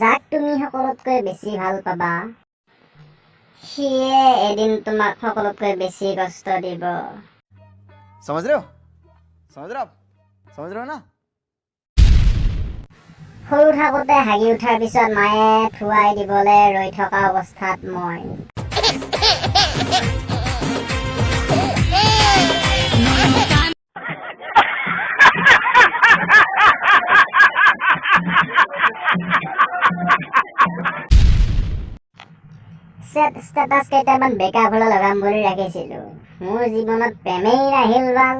যাক তুমি সকলোতকৈ বেছি ভাল পাবা সিয়ে এদিন তোমাক সকলোতকৈ বেছি কষ্ট দিব। समझ रहे हो आप समझ रहे हो ना। সৰু থাকোতে হাগি উঠাৰ পিছত মায়ে ধুৱাই দিবলৈ ৰৈ থকা অৱস্থাত মই ষ্টেটাছ কেইটামান বেকা ফলা লগাম বুলি ৰাখিছিলো। মোৰ জীৱনত প্ৰেমেই নাহিল ভাল।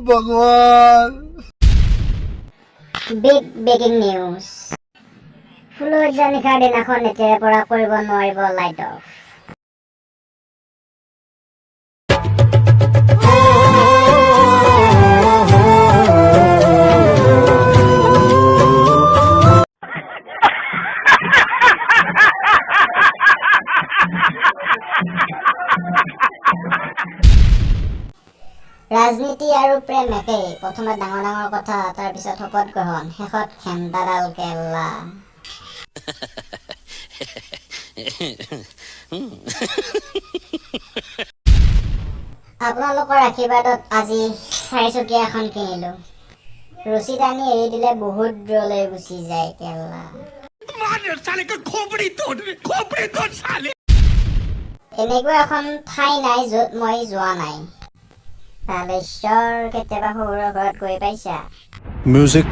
भगवान। Big breaking news. ফুলৰজা নিশাৰ দিনাখন এতিয়াৰে পৰা কৰিব নোৱাৰিব লাইট অফ। ৰাজনীতি আৰু প্ৰেম একেই। প্ৰথমে ডাঙৰ ডাঙৰ কথা, তাৰপিছত শপত গ্ৰহণ, শেষত খেমটাডাল কেল্লা। আপোনালোকৰ আশীৰ্বাদত আজি 4 চকীয়া এখন কিনিলো। ৰছী টানি এৰি দিলে বহুত দূৰলৈ গুচি যায় কেল্লা। এনেকুৱা এখন ঠাই নাই য'ত মই যোৱা নাই। তালেশ্বৰ কেতিয়াবা সৌৰৰ ঘৰত গৈ পাইছা? Music